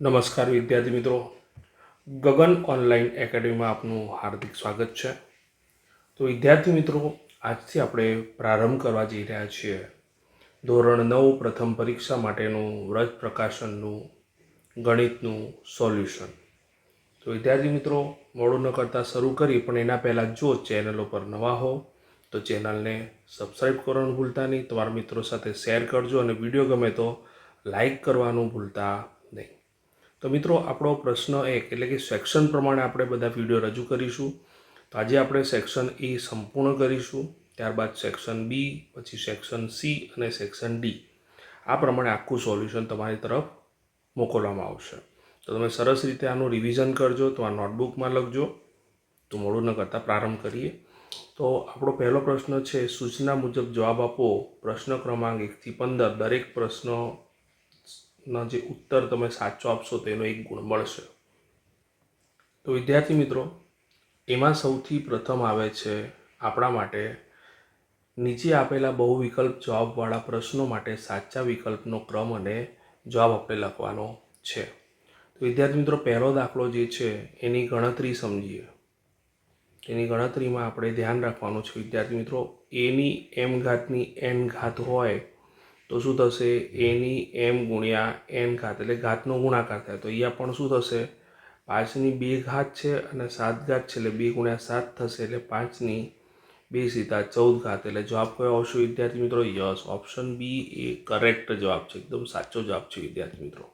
નમસ્કાર વિદ્યાર્થી મિત્રો, ગગન ઓનલાઈન એકેડમીમાં આપનું હાર્દિક સ્વાગત છે. તો વિદ્યાર્થી મિત્રો, આજથી આપણે પ્રારંભ કરવા જઈ રહ્યા છીએ ધોરણ 9 પ્રથમ પરીક્ષા માટેનું વ્રજ પ્રકાશનનું ગણિતનું સોલ્યુશન. તો વિદ્યાર્થી મિત્રો, મોડું ન કરતાં શરૂ કરી, પણ એના પહેલાં જો ચેનલો પર નવા હો તો ચેનલને સબસ્ક્રાઈબ કરવાનું ભૂલતા નહીં, તમારા મિત્રો સાથે શેર કરજો અને વિડીયો ગમે તો લાઈક કરવાનું ભૂલતા નહીં. તો મિત્રો, આપણો પ્રશ્ન 1 એટલે કે સેક્શન પ્રમાણે આપણે બધા વિડીયો રજૂ કરીશું. તો આજે આપણે સેક્શન એ સંપૂર્ણ કરીશું, ત્યારબાદ સેક્શન બી, પછી સેક્શન સી અને સેક્શન ડી. આ પ્રમાણે આખું સોલ્યુશન તમારી તરફ મોકલવામાં આવશે. તો તમે સરસ રીતે આનું રિવિઝન કરજો, તો આ નોટબુકમાં લખજો. તો મોડું ન કરતાં પ્રારંભ કરીએ. તો આપણો પહેલો પ્રશ્ન છે, સૂચના મુજબ જવાબ આપો. પ્રશ્ન ક્રમાંક 1 થી 15, દરેક પ્રશ્નનો જે ઉત્તર તમે સાચો આપશો તો એનો 1 ગુણ મળશે. તો વિદ્યાર્થી મિત્રો, એમાં સૌથી પ્રથમ આવે છે આપણા માટે નીચે આપેલા બહુ વિકલ્પ જવાબવાળા પ્રશ્નો માટે સાચા વિકલ્પનો ક્રમ અને જવાબ આપણે લખવાનો છે. તો વિદ્યાર્થી મિત્રો, પહેલો દાખલો જે છે એની ગણતરી સમજીએ. એની ગણતરીમાં આપણે ધ્યાન રાખવાનું છે વિદ્યાર્થી મિત્રો, એની m ઘાતની n ઘાત હોય તો શું થશે? એની m ગુણ્યા n ઘાત, એટલે ઘાતનો ગુણાકાર થાય. તો અહીંયા પણ શું થશે? 5ની 2 ઘાત છે અને 7 ઘાત છે, એટલે 2 ગુણ્યા 7 થશે, એટલે 5ની 2 સીધા 14 ઘાત. એટલે જવાબ કયો આવશે વિદ્યાર્થી મિત્રો? યસ, ઓપ્શન બી એ કરેક્ટ જવાબ છે, એકદમ સાચો જવાબ છે વિદ્યાર્થી મિત્રો.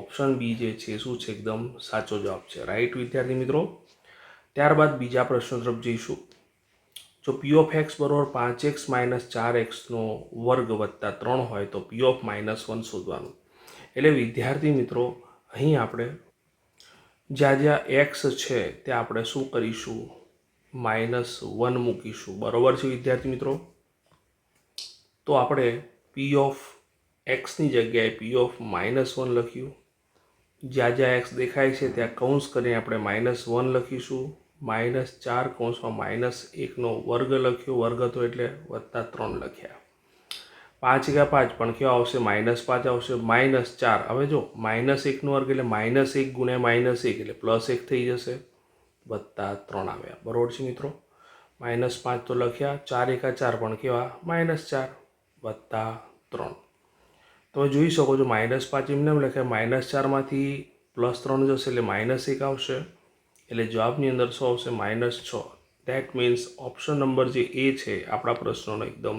ઓપ્શન બી જે છે શું છે? એકદમ સાચો જવાબ છે. રાઈટ વિદ્યાર્થી મિત્રો. ત્યારબાદ બીજા પ્રશ્ન તરફ જઈશું. જો પી ઓફ એક્સ બરાબર 5x - 4xનો વર્ગ વત્તા 3 હોય તો પી ઓફ -1 શોધવાનું. એટલે વિદ્યાર્થી મિત્રો, અહીં આપણે જ્યાં એક્સ છે ત્યાં આપણે શું કરીશું? -1 મૂકીશું. બરાબર છે વિદ્યાર્થી મિત્રો. તો આપણે પી ઓફ એક્સની જગ્યાએ પી ઓફ -1 લખ્યું. જ્યાં એક્સ દેખાય છે ત્યાં કૌંસ કરીને આપણે -1 લખીશું. -4 કૌંસમાં -1નો વર્ગ લખ્યો, વર્ગ હતો એટલે +3 લખ્યા. 5 × 5 પણ કેવા આવશે? -5 આવશે. -4, હવે જો -1નો વર્ગ એટલે -1 ગુણ્યા -1 એટલે +1 થઈ જશે, +3 આવ્યા. બરાબર છે મિત્રો. -5 તો લખ્યા, 4 × 4 પણ કેવા? -4 +3. તમે જોઈ શકો છો -5 એમને એમ લખ્યા, -4માંથી +3 જશે એટલે -1 આવશે, એટલે જવાબની અંદર શું આવશે? -6. ધેટ મીન્સ ઓપ્શન નંબર જે એ છે આપણા પ્રશ્નનો એકદમ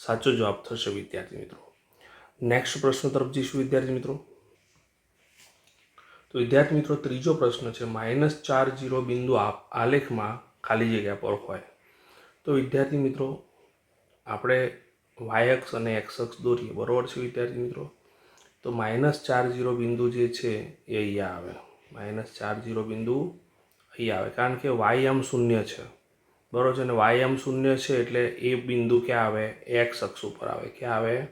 સાચો જવાબ થશે વિદ્યાર્થી મિત્રો. નેક્સ્ટ પ્રશ્ન તરફ જઈશું વિદ્યાર્થી મિત્રો. તો વિદ્યાર્થી મિત્રો, ત્રીજો પ્રશ્ન છે, -4 બિંદુ આલેખમાં ખાલી જગ્યા પર હોય. તો વિદ્યાર્થી મિત્રો, આપણે y અક્ષ અને x અક્ષ દોરીએ. બરાબર છે વિદ્યાર્થી મિત્રો. તો -4 બિંદુ જે છે એ અહીંયા આવે. -4 બિંદુ અહીંયા આવે, કારણ કે y આમ 0 છે. બરાબર છે, અને y આમ 0 છે એટલે એ બિંદુ ક્યાં આવે? x અક્ષ ઉપર આવે. ક્યાં આવે?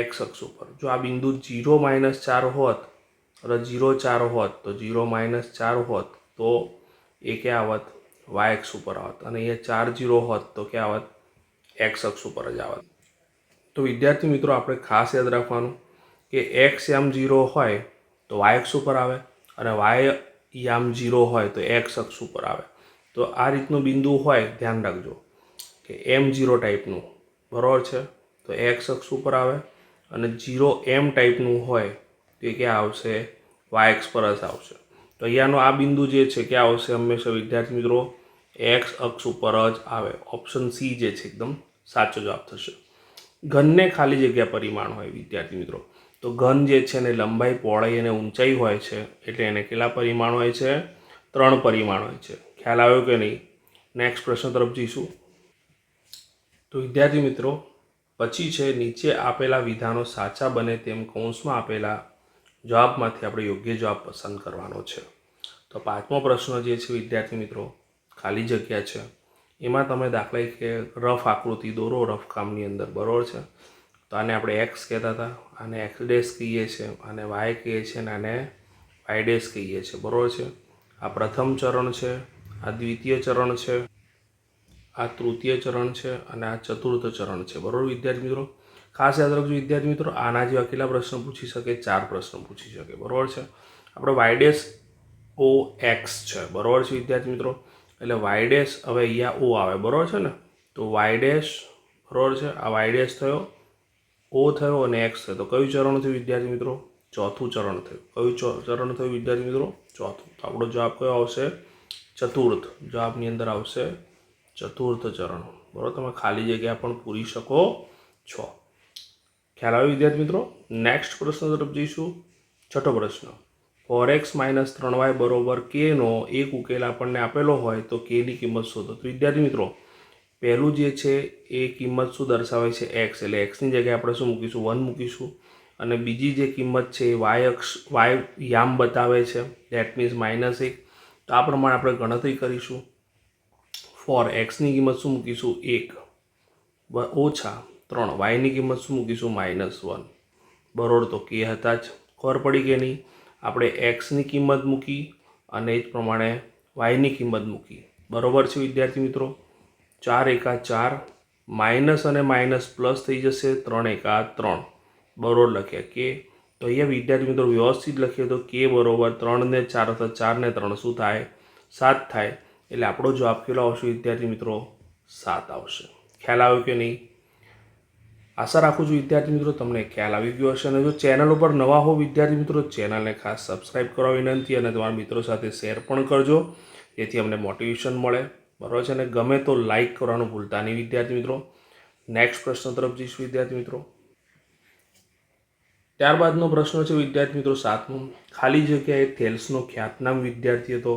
x અક્ષ ઉપર. જો આ બિંદુ 0 - 4 હોત, 0 4 હોત, તો 0 - 4 હોત તો એ ક્યાં આવત? y અક્ષ ઉપર આવત. અને અહીંયા 4 0 હોત તો ક્યાં આવત? x અક્ષ ઉપર જ આવત. તો વિદ્યાર્થી મિત્રો, આપણે ખાસ યાદ રાખવાનું કે x યામ 0 હોય તો y અક્ષ ઉપર આવે, અને y યામ 0 હોય તો x અક્ષ ઉપર આવે. તો આ રીતનું બિંદુ હોય, ધ્યાન રાખજો કે m0 ટાઈપનું. બરાબર છે, તો x અક્ષ ઉપર આવે, અને 0m ટાઈપનું હોય તો એ ક્યાં આવશે? y અક્ષ પર જ આવશે. તો અહીંયાનો આ બિંદુ જે છે ક્યાં આવશે? હંમેશા વિદ્યાર્થી મિત્રો x અક્ષ ઉપર જ આવે. ઓપ્શન સી જે છે એકદમ સાચો જવાબ થશે. ઘનને ખાલી જગ્યા પરિમાણ હોય વિદ્યાર્થી મિત્રો. તો ઘન જે છે એને લંબાઈ, પહોળાઈ અને ઊંચાઈ હોય છે, એટલે એને કેટલા પરિમાણ હોય છે? 3 પરિમાણ હોય છે. ખ્યાલ આવ્યો કે નહીં? નેક્સ્ટ પ્રશ્ન તરફ જઈશું. તો વિદ્યાર્થી મિત્રો, પછી છે, નીચે આપેલા વિધાનો સાચા બને તેમ કૌંસમાં આપેલા જવાબમાંથી આપણે યોગ્ય જવાબ પસંદ કરવાનો છે. તો 5મો પ્રશ્ન જે છે વિદ્યાર્થી મિત્રો, ખાલી જગ્યા છે. એમાં તમે દાખલા કે રફ આકૃતિ દોરો રફ કામની અંદર. બરાબર છે. તો આને આપણે એક્સ કહેતા હતા, આને x' કહીએ છીએ, આને y કહીએ છીએ, અને આને y' કહીએ છીએ. બરાબર છે. આ પ્રથમ ચરણ છે, આ દ્વિતીય ચરણ છે, આ તૃતીય ચરણ છે, અને આ ચતુર્થ ચરણ છે. બરાબર વિદ્યાર્થી મિત્રો. ખાસ યાદ રાખજો વિદ્યાર્થી મિત્રો, આના જેવા કેટલા પ્રશ્ન પૂછી શકે? 4 પ્રશ્ન પૂછી શકે, બરાબર છે. આપણે વાય ડેશ ઓ એક્સ છે, બરાબર છે વિદ્યાર્થી મિત્રો. એટલે વાય ડેશ હવે અહીંયા ઓ આવે, બરાબર છે ને, તો વાય ડેશ, બરાબર છે, આ વાય ડેશ થયો, ઓ થયો અને એક્સ થયો. તો કયું ચરણ થયું વિદ્યાર્થી મિત્રો? ચોથું ચરણ થયું. કયું ચરણ થયું વિદ્યાર્થી મિત્રો? ચોથું. તો આપણો જવાબ કયો આવશે? ચતુર્થ. જવાબની અંદર આવશે ચતુર્થ ચરણ, બરાબર. તમે ખાલી જગ્યા પણ પૂરી શકો છો. ખ્યાલ આવ્યો વિદ્યાર્થી મિત્રો? નેક્સ્ટ પ્રશ્ન તરફ જઈશું. છઠ્ઠો પ્રશ્ન, 4x - 3y બરોબર કેનો એક ઉકેલ આપણને આપેલો હોય તો કેની કિંમત શોધો. તો વિદ્યાર્થી મિત્રો, પહેલું જે છે એ કિંમત શું દર્શાવે છે? એક્સ. એટલે એક્સની જગ્યાએ આપણે શું મૂકીશું? 1 મૂકીશું. અને બીજી જે કિંમત છે એ વાય યામ બતાવે છે, દેટ મીન્સ -1. તો આ પ્રમાણે આપણે ગણતરી કરીશું. ફોર એક્સની કિંમત શું મૂકીશું? 1 ઓછા 3 વાયની કિંમત શું મૂકીશું? -1, બરોબર. તો કે હતા જ, ખબર પડી કે નહીં? આપણે એક્સની કિંમત મૂકી અને એ જ પ્રમાણે વાયની કિંમત મૂકી, બરોબર છે વિદ્યાર્થી મિત્રો. 4 એકા 4, માઇનસ અને માઇનસ પ્લસ થઈ જશે, 3 એકા 3, બરોબર લખ્યા કે. તો અહીંયા વિદ્યાર્થી મિત્રો વ્યવસ્થિત લખીએ તો કે બરોબર 3 ને 4 તો 4 ને 3 શું થાય? 7 થાય. એટલે આપણો જવાબ કેટલો આવશે વિદ્યાર્થી મિત્રો? 7 આવશે. ખ્યાલ આવ્યો કે નહીં? આશા રાખું છું વિદ્યાર્થી મિત્રો તમને ખ્યાલ આવી ગયો હશે. અને જો ચેનલ ઉપર નવા હો વિદ્યાર્થી મિત્રો, ચેનલને ખાસ સબસ્ક્રાઈબ કરવા વિનંતી અને તમારા મિત્રો સાથે શેર પણ કરજો, જેથી અમને મોટિવેશન મળે, બરાબર છે. અને ગમે તો લાઈક કરવાનું ભૂલતા નહીં વિદ્યાર્થી મિત્રો. નેક્સ્ટ પ્રશ્ન તરફ જઈશું વિદ્યાર્થી મિત્રો. ત્યારબાદનો પ્રશ્ન છે વિદ્યાર્થી મિત્રો 7મો, ખાલી જગ્યાએ થેલ્સનો ખ્યાતનામ વિદ્યાર્થી હતો.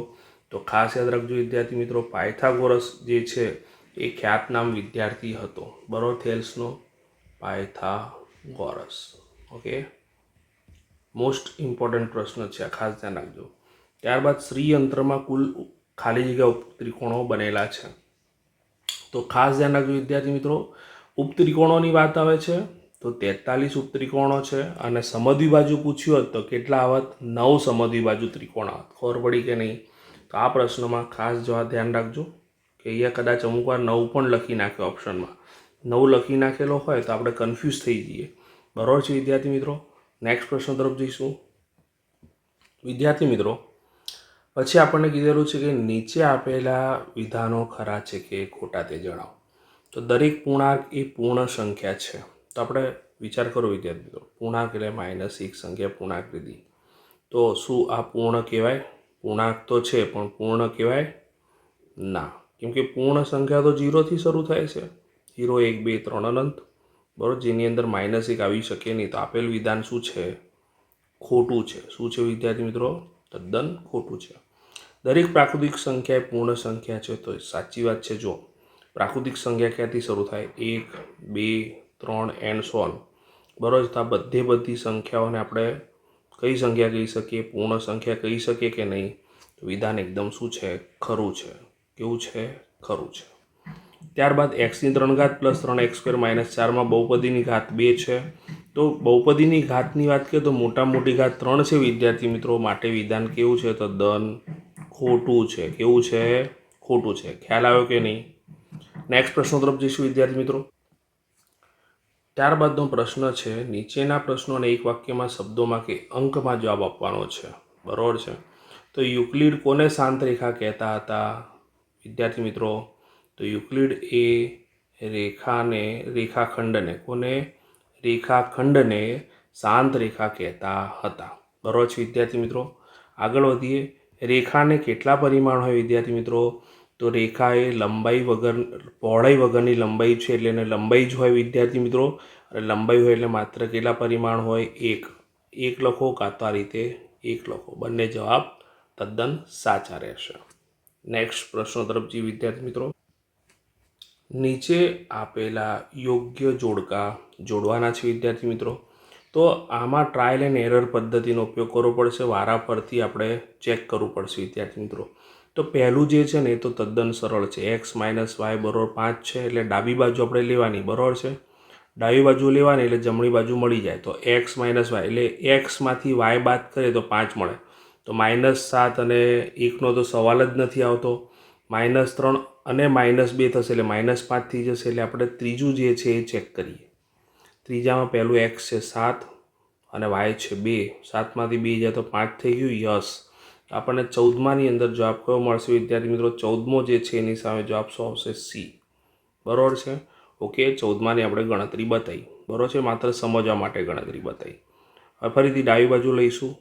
તો ખાસ યાદ રાખજો વિદ્યાર્થી મિત્રો, પાયથાગોરસ જે છે એ ખ્યાતનામ વિદ્યાર્થી હતો, બરાબર. થેલ્સનો પાયથાગોરસ. ઓકે, મોસ્ટ ઇમ્પોર્ટન્ટ પ્રશ્ન છે, ખાસ ધ્યાન રાખજો. ત્યારબાદ શ્રીયંત્રમાં કુલ ખાલી જગ્યા ઉપત્રિકોણો બનેલા છે. તો ખાસ ધ્યાન રાખજો વિદ્યાર્થી મિત્રો, ઉપત્રિકોણોની વાત આવે છે તો 43 ઉપત્રિકોણો છે. અને સમદ્વિબાજુ પૂછ્યું હોત તો કેટલા આવત? 9 સમદ્વિબાજુ ત્રિકોણ આવત. ખબર પડી કે નહીં? તો આ પ્રશ્નમાં ખાસ જવાબ ધ્યાન રાખજો કે અહીંયા કદાચ અમુક વાર 9 પણ લખી નાખે ઓપ્શનમાં. 9 લખી નાખેલો હોય તો આપણે કન્ફ્યુઝ થઈ જઈએ, બરાબર છે વિદ્યાર્થી મિત્રો. નેક્સ્ટ પ્રશ્ન તરફ જઈશું વિદ્યાર્થી મિત્રો. પછી આપણને કીધેલું છે કે નીચે આપેલા વિધાનો ખરા છે કે ખોટા તે જણાવો. તો દરેક પૂર્ણાંક એ પૂર્ણ સંખ્યા છે. તો આપણે વિચાર કરો વિદ્યાર્થી મિત્રો, પૂર્ણાંક એટલે -1 સંખ્યા પૂર્ણાંક લીધી, તો શું આ પૂર્ણ કહેવાય? પૂર્ણાંક તો છે પણ પૂર્ણ કહેવાય ના, કેમ કે પૂર્ણ સંખ્યા તો 0થી શરૂ થાય છે. 0, 1, 2, 3 અનંત, બરાબર, જેની અંદર -1 આવી શકે નહીં. તો આપેલ વિધાન શું છે? ખોટું છે. શું છે વિદ્યાર્થી મિત્રો? તદ્દન ખોટું છે. દરેક પ્રાકૃતિક સંખ્યા એ પૂર્ણ સંખ્યા છે. તો સાચી વાત છે. જો પ્રાકૃતિક સંખ્યા ક્યાંથી શરૂ થાય? 1, 2, 3 એન્ડ સો ઓન, બરાબર. તો આ બધી સંખ્યાઓને આપણે કઈ સંખ્યા કહી શકીએ? પૂર્ણ સંખ્યા કહી શકીએ કે નહીં? તો વિધાન એકદમ શું છે? ખરું છે. કેવું છે? ખરું છે. ત્યારબાદ x ની 3 ઘાત પ્લસ 3x² - 4માં બહુપદીની ઘાત 2 છે. તો બહુપદીની ઘાતની વાત કરીએ તો મોટા મોટી ઘાત 3 છે વિદ્યાર્થી મિત્રો. માટે વિધાન કેવું છે? તદ્દન ખોટું છે. કેવું છે? ખોટું છે. ખ્યાલ આવ્યો કે નહીં? નેક્સ્ટ પ્રશ્નો તરફ જઈશું વિદ્યાર્થી મિત્રો. ત્યારબાદનો પ્રશ્ન છે, નીચેના પ્રશ્નોને એક વાક્યમાં, શબ્દોમાં કે અંકમાં જવાબ આપવાનો છે, બરાબર છે. તો યુક્લિડ કોને શાંત રેખા કહેતા હતા વિદ્યાર્થી મિત્રો? તો યુક્લિડ એ રેખાખંડને શાંત રેખા કહેતા હતા, બરાબર છે વિદ્યાર્થી મિત્રો. આગળ વધીએ. રેખાને કેટલા પરિમાણ હોય વિદ્યાર્થી મિત્રો? તો રેખા એ પહોળાઈ વગરની લંબાઈ છે, એટલે એને લંબાઈ જ હોય વિદ્યાર્થી મિત્રો. અને લંબાઈ હોય એટલે માત્ર કેટલા પરિમાણ હોય? 1 લખો, કાં તો આ રીતે 1 લખો. બંને જવાબ તદ્દન સાચા રહેશે. નેક્સ્ટ પ્રશ્નો તરફ જઈએ વિદ્યાર્થી મિત્રો. નીચે આપેલા યોગ્ય જોડકા જોડવાના છે વિદ્યાર્થી મિત્રો. તો આમાં ટ્રાયલ એન્ડ એરર પદ્ધતિનો ઉપયોગ કરવો પડશે. વારા પરથી આપણે ચેક કરવું પડશે વિદ્યાર્થી મિત્રો. તો પહેલું જે છે ને એ તો તદ્દન સરળ છે. x - y બરાબર 5 છે, એટલે ડાબી બાજુ આપણે લેવાની, બરાબર છે. ડાબી બાજુ લેવાની એટલે જમણી બાજુ મળી જાય. તો x - y એટલે xમાંથી y બાદ કરીએ તો 5 મળે. તો -7 અને 1નો તો સવાલ જ નથી આવતો. -3 અને -2 થશે એટલે -5 થઈ જશે. એટલે આપણે ત્રીજું જે છે એ ચેક કરીએ. ત્રીજામાં પહેલું એક્સ છે 7 અને વાય છે 2. 7માંથી 2 જાય તો 5 થઈ ગયું. યસ. આપણને 14માની અંદર જવાબ કયો મળશે વિદ્યાર્થી મિત્રો? 14મો જે છે એની સામે જવાબ શું આવશે? સી. બરાબર છે. ઓકે, 14માની આપણે ગણતરી બતાવી. બરાબર છે, માત્ર સમજવા માટે ગણતરી બતાવી. હવે ફરીથી ડાબી બાજુ લઈશું.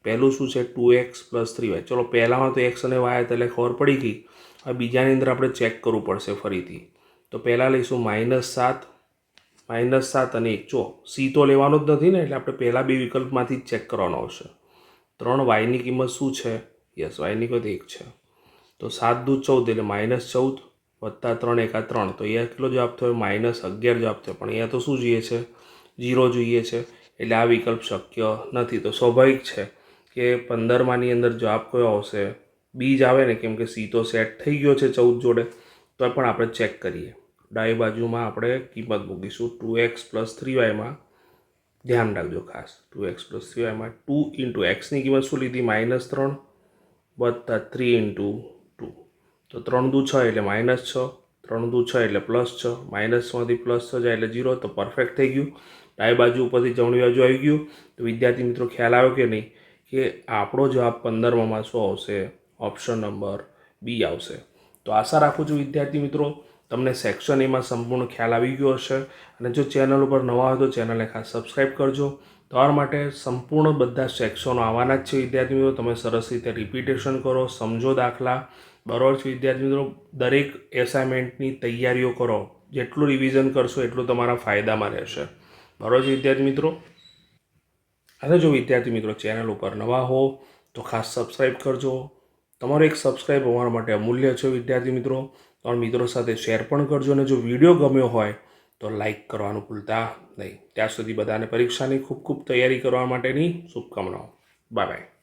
પહેલું શું છે? 2x + 3y. ચલો પહેલામાં તો એક્સ અને વાય હતા એટલે ખબર પડી ગઈ. હવે બીજાની અંદર આપણે ચેક કરવું પડશે ફરીથી. તો પહેલાં લઈશું -7 અને 1. જો સી તો લેવાનો જ નથી ને, એટલે આપણે પહેલાં બે વિકલ્પમાંથી જ ચેક કરવાનો આવશે. 3y ની કિંમત શું છે? યસ, વાયની કિંમત 1 છે. તો 7 દૂ 14 એટલે -14 વત્તા 3 એકા 3. તો અહીંયા કેટલો જવાબ થયો? -11 જવાબ થયો. પણ અહીંયા તો શું જોઈએ છે? 0 જોઈએ છે. એટલે આ વિકલ્પ શક્ય નથી. તો સ્વાભાવિક છે કે 15માની અંદર જવાબ કયો આવશે? બી જ આવે ને, કેમ કે સી તો સેટ થઈ ગયો છે 14 જોડે. તો પણ આપણે ચેક કરીએ. ડાબી બાજુમાં આપણે કિંમત મૂકીશું 2x + 3y. ધ્યાન રાખજો ખાસ, 2x + 3y. 2 × x ની કિંમત શું લીધી? -3 વત્તા 3 × 2. તો 3 દૂ 6 એટલે -6, 3 દૂ 6 એટલે +6, -6માંથી +6 જાય એટલે 0. તો પરફેક્ટ થઈ ગયું. ડાબી બાજુ ઉપરથી જમણી બાજુ આવી ગયું. તો વિદ્યાર્થી મિત્રો ખ્યાલ આવ્યો કે નહીં કે આપણો જવાબ 15માં શું આવશે? ઓપ્શન નંબર બી આવશે. તો આશા રાખું છું વિદ્યાર્થી મિત્રો તમને સેક્શન એમાં સંપૂર્ણ ખ્યાલ આવી ગયો હશે. અને જો ચેનલ ઉપર નવા હોય તો ચેનલને ખાસ સબસ્ક્રાઈબ કરજો. તમારા માટે સંપૂર્ણ બધા સેક્શનો આવવાના જ છે વિદ્યાર્થી મિત્રો. તમે સરસ રીતે રિપીટેશન કરો, સમજો દાખલા. બરાબર છે વિદ્યાર્થી મિત્રો? દરેક એસાઇનમેન્ટની તૈયારીઓ કરો. જેટલું રિવિઝન કરશો એટલું તમારા ફાયદામાં રહેશે. બરાબર છે વિદ્યાર્થી મિત્રો? અને જો વિદ્યાર્થી મિત્રો ચેનલ ઉપર નવા હો તો ખાસ સબસ્ક્રાઈબ કરજો. તમારો એક સબસ્ક્રાઈબ અમારા માટે અમૂલ્ય છે વિદ્યાર્થી મિત્રો. તમારા મિત્રો સાથે શેર પણ કરજો. અને જો વિડીયો ગમ્યો હોય તો લાઈક કરવાનું ભૂલતા નહીં. ત્યાં સુધી બધાને પરીક્ષાની ખૂબ ખૂબ તૈયારી કરવા માટેની શુભકામનાઓ. Bye bye.